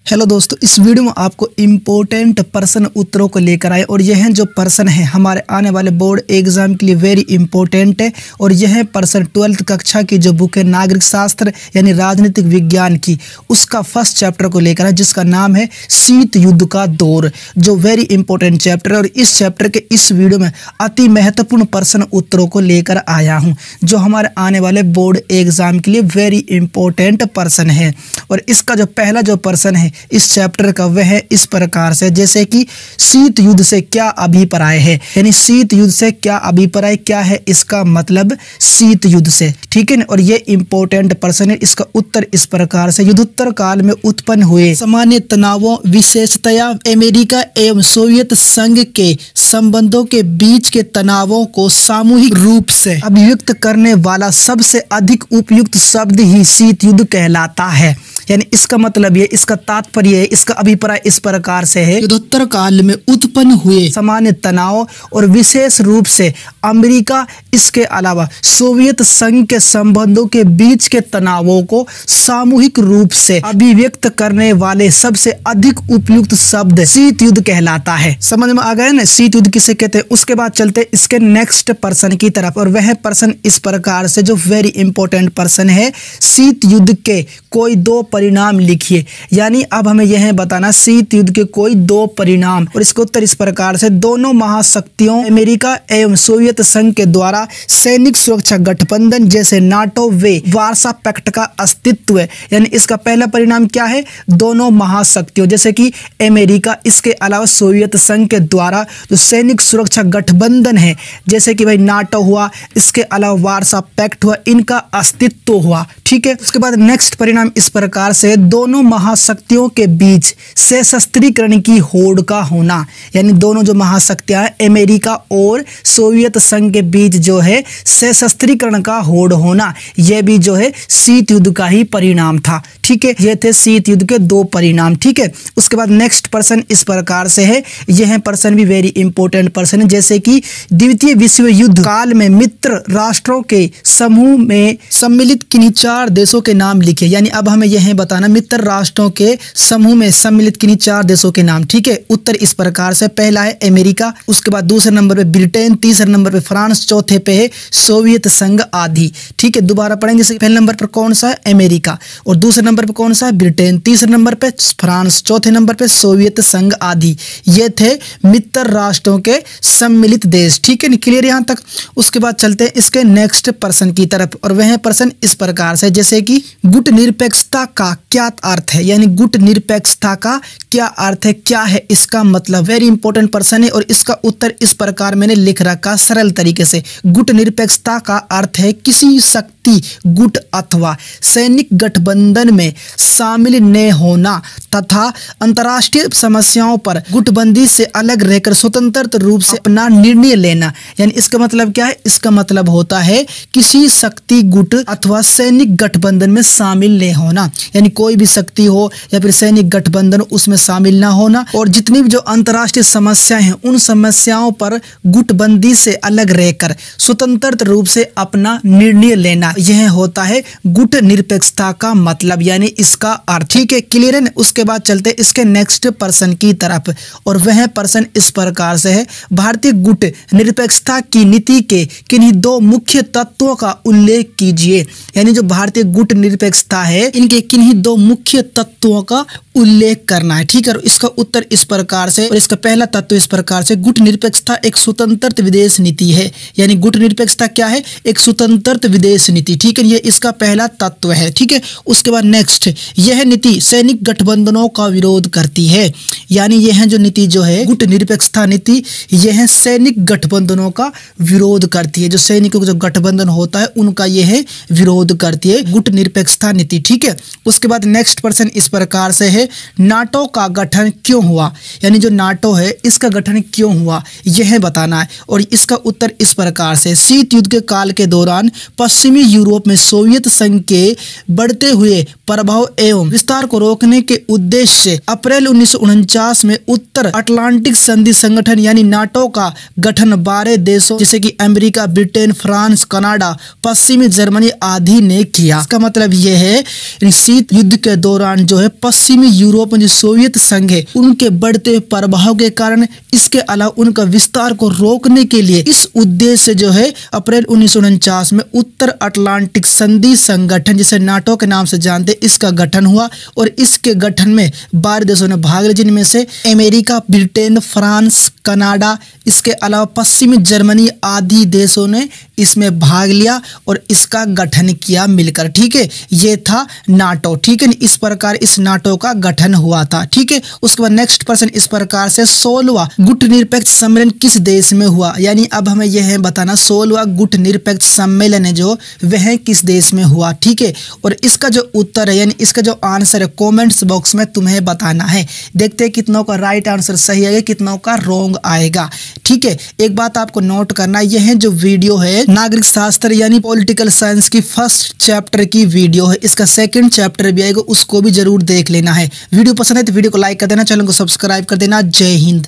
Hello दोस्तों, इस video में आपको इम्पोर्टेंट प्रश्न उत्तरों को लेकर आए और यह जो प्रश्न है हमारे आने वाले बोर्ड एग्जाम के लिए वेरी इंपॉर्टेंट है। और यह प्रश्न 12th कक्षा की जो बुक है नागरिक शास्त्र यानी राजनीतिक विज्ञान की, उसका फर्स्ट चैप्टर को लेकर है जिसका नाम है शीत युद्ध का दौर, जो वेरी इंपॉर्टेंट चैप्टर है। और इस चैप्टर के इस वीडियो में अति महत्वपूर्ण प्रश्न उत्तरों को लेकर आया हूँ जो हमारे आने वाले बोर्ड एग्जाम के लिए वेरी इंपॉर्टेंट प्रश्न है। और इसका जो पहला जो प्रश्न है इस चैप्टर का वह है इस प्रकार से, जैसे कि शीत युद्ध से क्या अभिप्राय है, यानी शीत युद्ध से क्या अभिप्राय, क्या है इसका मतलब शीत युद्ध से, ठीक है ना। और ये इंपॉर्टेंट प्रश्न है। इसका उत्तर इस प्रकार से, युद्धोत्तर काल में उत्पन्न हुए सामान्य तनावों, विशेषतया अमेरिका एवं सोवियत संघ के संबंधों के बीच के तनावों को सामूहिक रूप से अभिव्यक्त करने वाला सबसे अधिक उपयुक्त शब्द ही शीत युद्ध कहलाता है। यानी इसका मतलब ये, इसका तात्पर्य है, इसका अभिप्राय इस प्रकार से है, युद्धोत्तर काल में उत्पन्न हुए सामान्य तनाव और विशेष रूप से अमेरिका, इसके अलावा सोवियत संघ के संबंधों के बीच के तनावों को सामूहिक रूप से अभिव्यक्त करने वाले सबसे अधिक उपयुक्त शब्द शीत युद्ध कहलाता है। समझ में आ गया ना शीत युद्ध किसे कहते हैं। उसके बाद चलते इसके नेक्स्ट प्रश्न की तरफ, और वह प्रश्न इस प्रकार से जो वेरी इंपॉर्टेंट प्रश्न है, शीत युद्ध के कोई दो परिणाम लिखिए। यानी अब हमें यह बताना शीत युद्ध के कोई दो परिणाम, और इसका उत्तर इस प्रकार से, दोनों महाशक्तियों अमेरिका एवं सोवियत संघ के द्वारा सैनिक सुरक्षा गठबंधन जैसे नाटो वे वार्सा पैक्ट का अस्तित्व है। यानी इसका पहला परिणाम क्या है, दोनों महाशक्तियों जैसे कि अमेरिका, इसके अलावा सोवियत संघ के द्वारा जो सैनिक सुरक्षा गठबंधन है जैसे कि भाई नाटो हुआ, इसके अलावा वार्सा पैक्ट हुआ, इनका अस्तित्व हुआ, ठीक है। उसके बाद नेक्स्ट परिणाम इस प्रकार से, दोनों महाशक्तियों के बीच सशस्त्रीकरण की होड़ का होना। यानी दोनों जो महाशक्तियां अमेरिका और सोवियत संघ के बीच जो है सशस्त्रीकरण का होड़ होना, यह भी जो है शीत युद्ध का ही परिणाम था, ठीक है। ये थे शीत युद्ध के दो परिणाम, ठीक है। उसके बाद नेक्स्ट प्रश्न इस प्रकार से है, यह प्रश्न भी वेरी इंपॉर्टेंट प्रश्न है, जैसे कि द्वितीय विश्व युद्ध काल में मित्र राष्ट्रों के समूह में सम्मिलित किन्हीं चार देशों के नाम लिखे। यानी अब हमें यह बताना मित्र राष्ट्रों के समूह में सम्मिलित किन्हीं चार देशों के नाम, ठीक है। उत्तर इस प्रकार से, पहला है अमेरिका, उसके बाद दूसरे नंबर पे ब्रिटेन, तीसरे नंबर पे फ्रांस, चौथे पे है सोवियत संघ आदि, ठीक है। दोबारा पढ़ेंगे, पहले नंबर पर कौन सा है अमेरिका, और दूसरे नंबर पे कौन सा है ब्रिटेन, तीसरे नंबर पे फ्रांस, चौथे नंबर पे सोवियत संघ आदि। ये थे मित्र राष्ट्रों के सम्मिलित देश, ठीक है, क्लियर यहाँ तक। उसके बाद चलते हैं इसके नेक्स्ट प्रश्न की तरफ, और वह प्रश्न इस प्रकार से, जैसे कि गुट निरपेक्षता का क्या अर्थ है। यानी गुट निरपेक्षता का क्या अर्थ है, क्या है इसका मतलब, वेरी इंपॉर्टेंट प्रश्न है। और इसका उत्तर इस प्रकार मैंने लिख रखा सरल तरीके से, गुट निरपेक्षता का अर्थ है किसी शक्ति गुट अथवा सैनिक गठबंधन में शामिल न होना तथा अंतर्राष्ट्रीय समस्याओं पर गुटबंदी से अलग रहकर स्वतंत्र रूप से अपना निर्णय लेना। यानी इसका मतलब क्या है, इसका मतलब होता है किसी शक्ति गुट अथवा सैनिक गठबंधन में शामिल नहीं होना। यानी कोई भी शक्ति हो या फिर सैनिक गठबंधन उसमें शामिल ना होना, और जितनी भी जो अंतर्राष्ट्रीय समस्याएं हैं उन समस्याओं पर गुटबंदी से अलग रहकर स्वतंत्र रूप से अपना निर्णय लेना, यह होता है गुट निरपेक्षता का मतलब, यानी इसका अर्थ, ठीक है, क्लियर है ना। उसके बाद चलते इसके नेक्स्ट प्रश्न की तरफ, और वह प्रश्न इस प्रकार से है, भारतीय गुट निरपेक्षता की नीति के किन्हीं दो मुख्य तत्वों का उल्लेख कीजिए। यानी जो भारतीय गुट निरपेक्षता है इनके किन्हीं दो मुख्य तत्वों का उल्लेख करना है, ठीक है। इसका उत्तर इस प्रकार से, और इसका पहला तत्व इस प्रकार से, गुट निरपेक्षता एक स्वतंत्र विदेश नीति है। यानी गुट निरपेक्षता क्या है, एक स्वतंत्र विदेश नीति, ठीक है, ये इसका पहला तत्व है, ठीक है। उसके बाद नेक्स्ट, यह नीति सैनिक गठबंधनों का विरोध करती है। यानी यह जो नीति जो है गुट निरपेक्षता नीति, यह सैनिक गठबंधनों का विरोध करती है। जो सैनिकों का जो गठबंधन होता है उनका यह विरोध करती है गुट निरपेक्षता नीति, ठीक है। उसके बाद नेक्स्ट प्रश्न इस प्रकार से है, नाटो का गठन क्यों हुआ। यानी जो नाटो है इसका गठन क्यों हुआ यह बताना है, और इसका उत्तर इस प्रकार से, शीत युद्ध के काल के दौरान पश्चिमी यूरोप में सोवियत संघ के बढ़ते हुए प्रभाव एवं विस्तार को रोकने के उद्देश्य से अप्रैल 1949 में उत्तर अटलांटिक संधि संगठन यानी नाटो का गठन 12 देशों जैसे कि अमेरिका, ब्रिटेन, फ्रांस, कनाडा, पश्चिमी जर्मनी आदि ने किया। इसका मतलब यह है शीत युद्ध के दौरान जो है पश्चिमी यूरोप में जो सोवियत संघ है उनके बढ़ते प्रभाव के कारण, इसके अलावा उनका विस्तार को रोकने के लिए इस उद्देश्य से जो है अप्रैल 1949 में उत्तर अटलांटिक संधि संगठन, जिसे नाटो के नाम से जानते, इसका गठन हुआ। और इसके गठन में 12 देशों ने भाग लिया, जिनमें से अमेरिका, ब्रिटेन, फ्रांस, कनाडा, इसके अलावा पश्चिमी जर्मनी आदि देशों ने इसमें भाग लिया और इसका गठन किया मिलकर। ठीक है, ये था नाटो। ठीक है, इस प्रकार इस नाटो का गठन हुआ था। ठीक है, उसके बाद नेक्स्ट प्रश्न इस प्रकार से 16वां गुटनिरपेक्ष सम्मेलन किस देश में हुआ? यानी अब हमें यह है बताना 16वां गुटनिरपेक्ष सम्मेलन है जो वह किस देश में हुआ। ठीक है, और इसका जो उत्तर है यानी इसका जो आंसर है कमेंट्स बॉक्स में तुम्हें बताना है। देखते हैं कितनों का राइट आंसर सही आएगा, कितनों का रॉन्ग आएगा। ठीक है, एक बात आपको नोट करना, यह जो वीडियो है नागरिक शास्त्र यानी पॉलिटिकल साइंस की फर्स्ट चैप्टर की वीडियो है। इसका सेकंड चैप्टर भी आएगा, उसको भी जरूर देख लेना है। वीडियो पसंद है तो वीडियो को लाइक कर देना, चैनल को सब्सक्राइब कर देना। जय हिंद।